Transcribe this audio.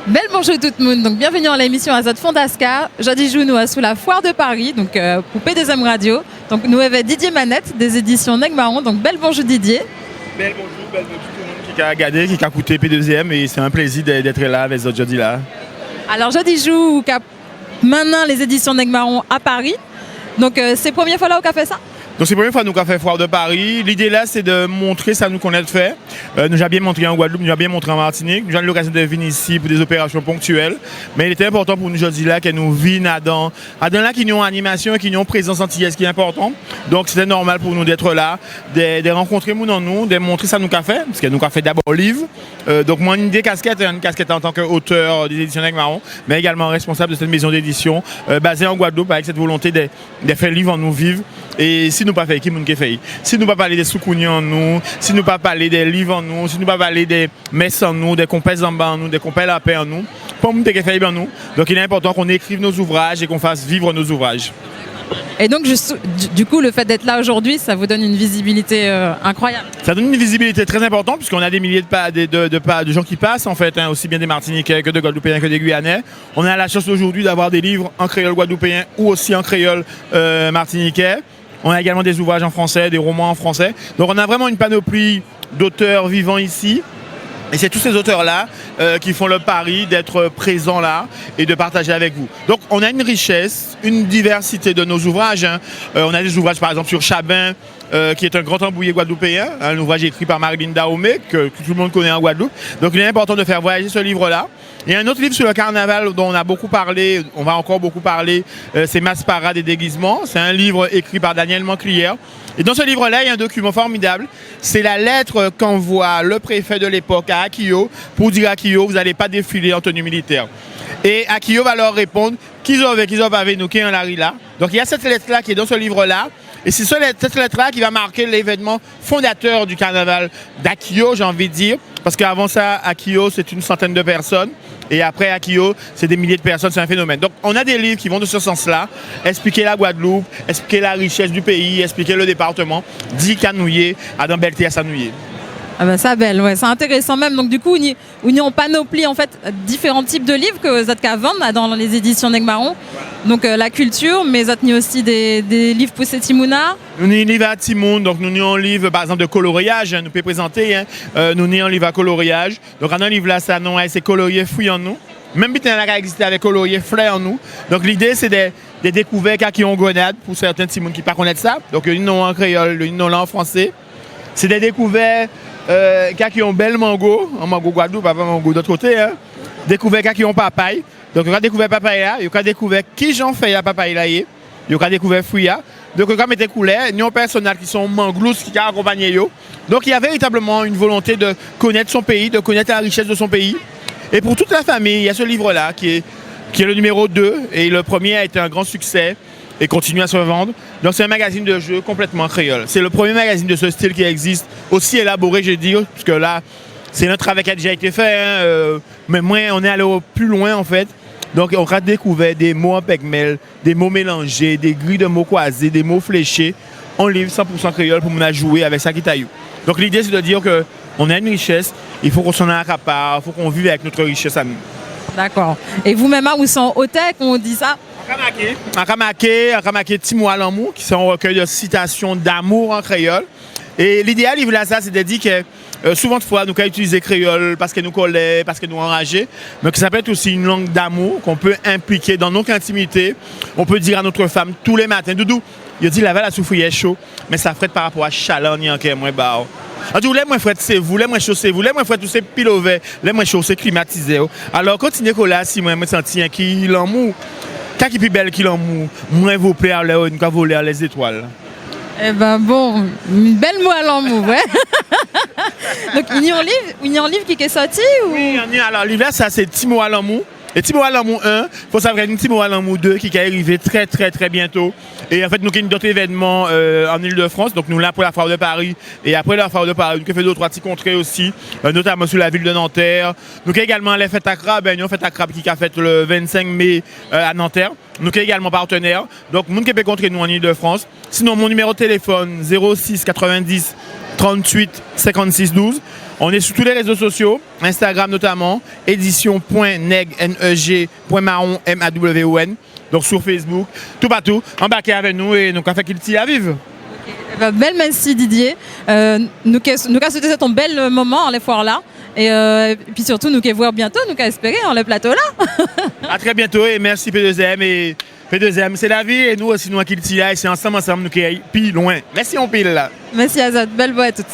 Bel bonjour tout le monde, donc bienvenue à l'émission Azad Fondasca. Aujourd'hui, nous sous la foire de Paris, donc pour P2M Radio. Donc nous avons Didier Manette des éditions Negmaron. Donc bel bonjour Didier. Bel bonjour tout le monde qui a regardé, qui a écouté P2M et c'est un plaisir d'être là avec vous aujourd'hui là. Alors jeudi joue maintenant les éditions Negmaron à Paris. Donc c'est la première fois là où on a fait ça? Donc c'est la première fois que nous avons fait Foire de Paris. L'idée là, c'est de montrer ça nous connaît de fait. Nous avons bien montré en Guadeloupe, nous avons bien montré en Martinique. Nous avons eu l'occasion de venir ici pour des opérations ponctuelles. Mais il était important pour nous aujourd'hui là que nous vivions dans là qui ont animation, qui ont présence antillaise qui est important. Donc c'était normal pour nous d'être là, de rencontrer nous, de montrer ça nous qu'a fait, parce que nous avons fait d'abord livre. Donc mon idée casquette, une casquette en tant qu'auteur des éditions Negmaron, mais également responsable de cette maison d'édition basée en Guadeloupe avec cette volonté de faire livre en nous vivre. Et si nous pas fait qui nous fait, si nous pas parler des soukouni en nous, si nous pas parler des livres en nous, si nous pas parler des messes en nous, des compères en bas en nous, des compères la paix en nous, pas nous qui fait en nous. Donc il est important qu'on écrive nos ouvrages et qu'on fasse vivre nos ouvrages. Et donc, du coup, le fait d'être là aujourd'hui, ça vous donne une visibilité incroyable. Ça donne une visibilité très importante puisqu'on a des milliers de gens qui passent, en fait, aussi bien des Martiniquais que de Guadeloupéens que des Guyanais. On a la chance aujourd'hui d'avoir des livres en créole guadeloupéen ou aussi en créole martiniquais. On a également des ouvrages en français, des romans en français. Donc on a vraiment une panoplie d'auteurs vivants ici. Et c'est tous ces auteurs-là qui font le pari d'être présents là et de partager avec vous. Donc on a une richesse, une diversité de nos ouvrages. On a des ouvrages par exemple sur Chabin, qui est un grand embouillé guadeloupéen, un ouvrage écrit par Marilyn Dahomey, que tout le monde connaît en Guadeloupe. Donc il est important de faire voyager ce livre-là. Il y a un autre livre sur le carnaval dont on a beaucoup parlé, on va encore beaucoup parler, c'est Masparade et déguisements. C'est un livre écrit par Daniel Manclière. Et dans ce livre-là, il y a un document formidable. C'est la lettre qu'envoie le préfet de l'époque à Akio pour dire à Akio, vous n'allez pas défiler en tenue militaire. Et Akio va leur répondre qu'ils ont avec nous, qui est en là. Donc il y a cette lettre-là qui est dans ce livre-là. Et c'est cette lettre-là qui va marquer l'événement fondateur du carnaval d'Akio, j'ai envie de dire. Parce qu'avant ça, Akio, c'est une centaine de personnes. Et après Akio, c'est des milliers de personnes, c'est un phénomène. Donc on a des livres qui vont de ce sens-là, expliquer la Guadeloupe, expliquer la richesse du pays, expliquer le département, dit Canouillé, à dans Belleté à Sanouillé. Ah ben ça belle, ouais, c'est intéressant même. Donc du coup, on y en panoplie en fait différents types de livres que vous avez vendent dans les éditions Negmaron. Donc la culture, mais vous avez aussi des livres pour ces Timouna. Nous avons un livre à Timoun, donc nous avons un livre par exemple de coloriage, nous pouvons présenter. Nous avons un livre à coloriage. Donc on a un livre là, ça c'est colorier fouille en nous. Même si on a existé avec colorier fleur en nous. Donc l'idée c'est de découvrir qui ont grenade pour certains Timoun qui ne connaissent pas ça. Donc une nom en créole, une nom en français. C'est des découvertes. Qui ont bel mango, en mango Guadeloupe, pas mango d'autre côté, découvert qui ont papaye. Donc, on a découvert papaye là, on a découvert qui j'en fais la papaye là, on a découvert fruit là. Donc, on a mis des couleurs, nous avons des personnages qui sont manglous qui ont accompagné yo. Donc, il y a véritablement une volonté de connaître son pays, de connaître la richesse de son pays. Et pour toute la famille, il y a ce livre-là qui est le numéro 2 et le premier a été un grand succès et continue à se vendre. Donc c'est un magazine de jeux complètement créole. C'est le premier magazine de ce style qui existe, aussi élaboré, je dis, parce que là, c'est notre travail qui a déjà été fait, mais moi, on est allé plus loin en fait. Donc on a découvert des mots en pêle-mêle, des mots mélangés, des grilles de mots croisés, des mots fléchés, en livre 100% créole pour nous jouer avec ça qui taille. Donc l'idée c'est de dire qu'on a une richesse, il faut qu'on s'en accapare, il faut qu'on vive avec notre richesse à nous. D'accord. Et vous-même, où sont Otec, on dit ça? En Kamaké, Timoa Lamou, qui sont un recueil de citations d'amour en créole. Et l'idéal, il voulait ça, c'est de dire que souvent de fois, nous pouvons utiliser créole parce que nous collons, parce que nous enrageons, mais que ça peut être aussi une langue d'amour qu'on peut impliquer dans notre intimité. On peut dire à notre femme tous les matins, Doudou, il dit la veille, la souffrière chaud, mais ça frette par rapport à chaleur, ni encore moins bas. En tout cas, les moins frais, c'est vous, les moins chauds, c'est vous, les moins frais, tout c'est pilové, les moins chauds, c'est climatisé. Alors, continuez là, si moi, je sens qui l'amour, quand qui est plus belle qui l'amour, moins vous plaît, nous avons volé les étoiles. Eh ben bon, une belle mot à l'amour, ouais. Donc, il y a un livre qui est sorti ou... Oui, alors, le livre là, ça c'est Timo à l'amour. Et Timo à l'amour 1, il faut savoir qu'il y a Timo à l'amour 2 qui est arrivé très très très bientôt. Et en fait, nous avons d'autres événements en Ile-de-France. Donc nous là pour la foire de Paris. Et après la foire de Paris, nous avons fait d'autres petits contrées aussi, notamment sur la ville de Nanterre. Nous avons également les fêtes à crabe, une fête à crabe qui a fait le 25 mai à Nanterre. Nous sommes également partenaires. Donc, nous pouvons contrer nous en Ile-de-France. Sinon, mon numéro de téléphone 06 90 38 56 12. On est sur tous les réseaux sociaux, Instagram notamment, édition.neg.marron, M-A-W-O-N. Donc sur Facebook, tout partout, embarquez avec nous et nous avons fait qu'il t'y à vivre. Belle merci Didier. Nous avons souhaité un bel moment en les foires là. Et puis surtout, nous allons voir bientôt, nous allons espérer en le plateau là. À très bientôt et merci P2M. Et P2M, c'est la vie et nous aussi, nous, à Kiltia, et c'est ensemble, nous qui aillons plus loin. Merci, on pile là. Merci Azad, belle voix à toutes.